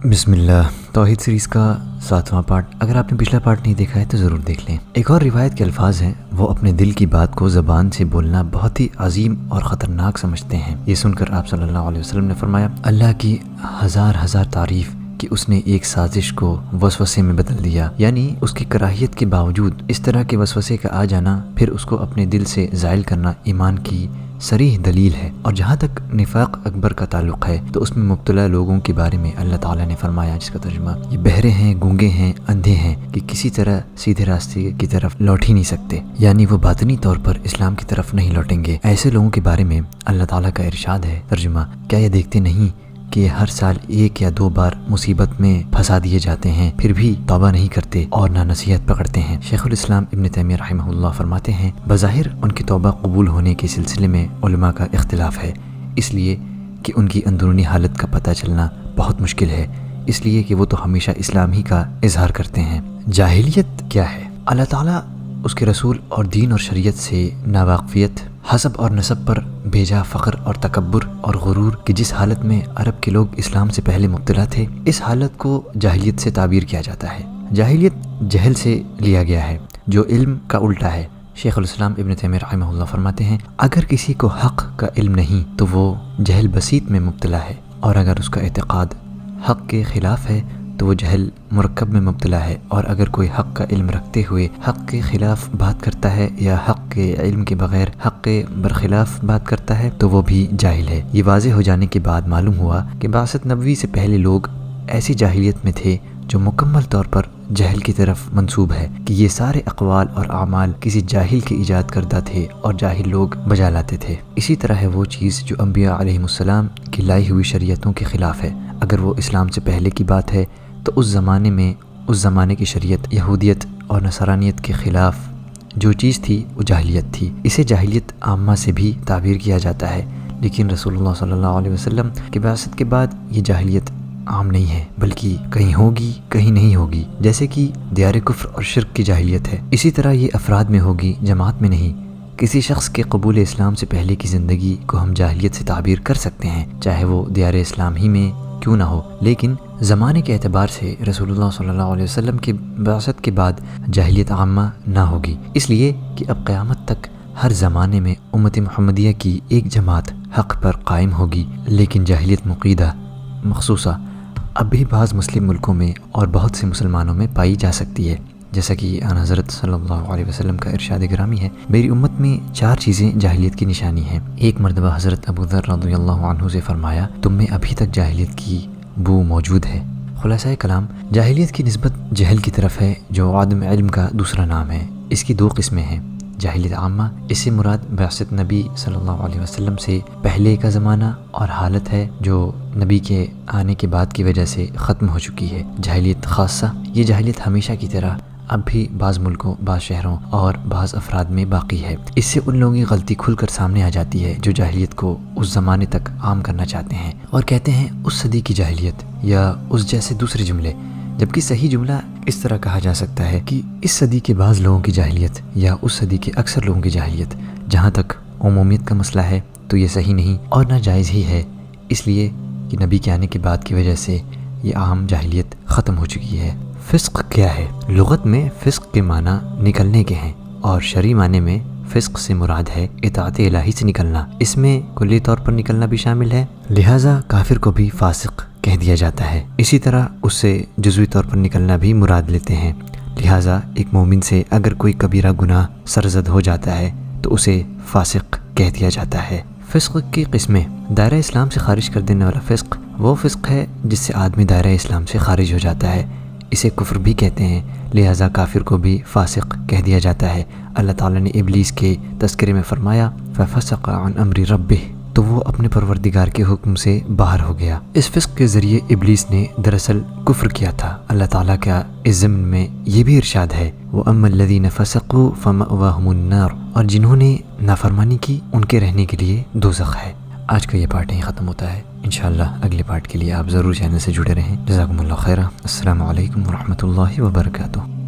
بسم اللہ۔ توحید سیریز کا 7واں پارٹ، اگر آپ نے پچھلا پارٹ نہیں دیکھا ہے تو ضرور دیکھ لیں۔ ایک اور روایت کے الفاظ ہیں، وہ اپنے دل کی بات کو زبان سے بولنا بہت ہی عظیم اور خطرناک سمجھتے ہیں۔ یہ سن کر آپ صلی اللہ علیہ وسلم نے فرمایا، اللہ کی ہزار تعریف کہ اس نے ایک سازش کو وسوسے میں بدل دیا، یعنی اس کی کراہیت کے باوجود اس طرح کے وسوسے کا آ جانا، پھر اس کو اپنے دل سے زائل کرنا ایمان کی صریح دلیل ہے۔ اور جہاں تک نفاق اکبر کا تعلق ہے تو اس میں مبتلا لوگوں کے بارے میں اللہ تعالیٰ نے فرمایا، جس کا ترجمہ یہ بہرے ہیں، گونگے ہیں، اندھے ہیں کہ کسی طرح سیدھے راستے کی طرف لوٹ ہی نہیں سکتے، یعنی وہ باطنی طور پر اسلام کی طرف نہیں لوٹیں گے۔ ایسے لوگوں کے بارے میں اللہ تعالیٰ کا ارشاد ہے، ترجمہ، کیا یہ دیکھتے نہیں کہ ہر سال 1 یا 2 بار مصیبت میں پھنسا دیے جاتے ہیں، پھر بھی توبہ نہیں کرتے اور نہ نصیحت پکڑتے ہیں۔ شیخ الاسلام ابن تیمیہ رحمہ اللہ فرماتے ہیں، بظاہر ان کی توبہ قبول ہونے کے سلسلے میں علماء کا اختلاف ہے، اس لیے کہ ان کی اندرونی حالت کا پتہ چلنا بہت مشکل ہے، اس لیے کہ وہ تو ہمیشہ اسلام ہی کا اظہار کرتے ہیں۔ جاہلیت کیا ہے؟ اللہ تعالیٰ اس کے رسول اور دین اور شریعت سے ناواقفیت، حسب اور نسب پر بھیجا فخر اور تکبر اور غرور کہ جس حالت میں عرب کے لوگ اسلام سے پہلے مبتلا تھے، اس حالت کو جاہلیت سے تعبیر کیا جاتا ہے۔ جاہلیت جہل سے لیا گیا ہے، جو علم کا الٹا ہے۔ شیخ الاسلام ابن تیمیہ رحمہ اللہ فرماتے ہیں، اگر کسی کو حق کا علم نہیں تو وہ جہل بسیط میں مبتلا ہے، اور اگر اس کا اعتقاد حق کے خلاف ہے تو وہ جہل مرکب میں مبتلا ہے، اور اگر کوئی حق کا علم رکھتے ہوئے حق کے خلاف بات کرتا ہے یا حق کے علم کے بغیر حق کے برخلاف بات کرتا ہے تو وہ بھی جاہل ہے۔ یہ واضح ہو جانے کے بعد معلوم ہوا کہ بعثت نبوی سے پہلے لوگ ایسی جاہلیت میں تھے جو مکمل طور پر جہل کی طرف منسوب ہے، کہ یہ سارے اقوال اور اعمال کسی جاہل کے ایجاد کردہ تھے اور جاہل لوگ بجا لاتے تھے۔ اسی طرح ہے وہ چیز جو انبیاء علیہم السلام کی لائی ہوئی شریعتوں کے خلاف ہے۔ اگر وہ اسلام سے پہلے کی بات ہے تو اس زمانے کی شریعت یہودیت اور نصرانیت کے خلاف جو چیز تھی وہ جاہلیت تھی۔ اسے جاہلیت عامہ سے بھی تعبیر کیا جاتا ہے، لیکن رسول اللہ صلی اللہ علیہ وسلم کی بعثت کے بعد یہ جاہلیت عام نہیں ہے، بلکہ کہیں ہوگی کہیں نہیں ہوگی، جیسے کہ دیار کفر اور شرک کی جاہلیت ہے۔ اسی طرح یہ افراد میں ہوگی، جماعت میں نہیں۔ کسی شخص کے قبول اسلام سے پہلے کی زندگی کو ہم جاہلیت سے تعبیر کر سکتے ہیں، چاہے وہ دیار اسلام ہی میں کیوں نہ ہو، لیکن زمانے کے اعتبار سے رسول اللہ صلی اللہ علیہ وسلم کی بعثت کے بعد جاہلیت عامہ نہ ہوگی، اس لیے کہ اب قیامت تک ہر زمانے میں امت محمدیہ کی ایک جماعت حق پر قائم ہوگی، لیکن جاہلیت مقیدہ مخصوصہ اب بھی بعض مسلم ملکوں میں اور بہت سے مسلمانوں میں پائی جا سکتی ہے، جیسا کہ آن حضرت صلی اللہ علیہ وسلم کا ارشاد گرامی ہے، میری امت میں 4 چیزیں جاہلیت کی نشانی ہیں۔ ایک مرتبہ حضرت ابو ذر رضی اللہ عنہ سے فرمایا، تم میں ابھی تک جاہلیت کی بو موجود ہے۔ خلاصہ کلام، جاہلیت کی نسبت جہل کی طرف ہے، جو عدم علم کا دوسرا نام ہے۔ اس کی 2 قسمیں ہیں، جاہلیت عامہ، اس سے مراد بعثت نبی صلی اللہ علیہ وسلم سے پہلے کا زمانہ اور حالت ہے جو نبی کے آنے کے بعد کی وجہ سے ختم ہو چکی ہے۔ جاہلیت خاصہ، یہ جاہلیت ہمیشہ کی طرح اب بھی بعض ملکوں، بعض شہروں اور بعض افراد میں باقی ہے۔ اس سے ان لوگوں کی غلطی کھل کر سامنے آ جاتی ہے جو جاہلیت کو اس زمانے تک عام کرنا چاہتے ہیں اور کہتے ہیں اس صدی کی جاہلیت یا اس جیسے دوسرے جملے، جبکہ صحیح جملہ اس طرح کہا جا سکتا ہے کہ اس صدی کے بعض لوگوں کی جاہلیت یا اس صدی کے اکثر لوگوں کی جاہلیت۔ جہاں تک عمومیت کا مسئلہ ہے تو یہ صحیح نہیں اور ناجائز ہی ہے، اس لیے کہ نبی کے آنے کے بعد کی وجہ سے یہ عام جاہلیت ختم ہو چکی ہے۔ فسق کیا ہے؟ لغت میں فسق کے معنی نکلنے کے ہیں، اور شرعی معنی میں فسق سے مراد ہے اطاعت الہی سے نکلنا۔ اس میں کلی طور پر نکلنا بھی شامل ہے، لہٰذا کافر کو بھی فاسق کہہ دیا جاتا ہے۔ اسی طرح اس سے جزوی طور پر نکلنا بھی مراد لیتے ہیں، لہٰذا ایک مومن سے اگر کوئی کبیرہ گناہ سرزد ہو جاتا ہے تو اسے فاسق کہہ دیا جاتا ہے۔ فسق کی قسمیں، دائرہ اسلام سے خارج کر دینے والا فسق وہ فسق ہے جس سے آدمی دائرہ اسلام سے خارج ہو جاتا ہے، اسے کفر بھی کہتے ہیں، لہٰذا کافر کو بھی فاسق کہہ دیا جاتا ہے۔ اللہ تعالیٰ نے ابلیس کے تذکرے میں فرمایا، فَفَسَقَ عَنْ أَمْرِ رَبِّهِ، تو وہ اپنے پروردگار کے حکم سے باہر ہو گیا۔ اس فسق کے ذریعے ابلیس نے دراصل کفر کیا تھا۔ اللہ تعالیٰ کا اس ضمن میں یہ بھی ارشاد ہے، وَأَمَّا الَّذِينَ فَسَقُوا فَمَأْوَاهُمُ النَّارُ، اور جنہوں نے نافرمانی کی ان کے رہنے کے لیے دوزخ ہے۔ آج کا یہ پارٹ یہیں ختم ہوتا ہے، انشاءاللہ اگلے پارٹ کے لیے آپ ضرور چینل سے جڑے رہیں۔ جزاکم اللہ خیرہ۔ السلام علیکم ورحمۃ اللہ وبرکاتہ۔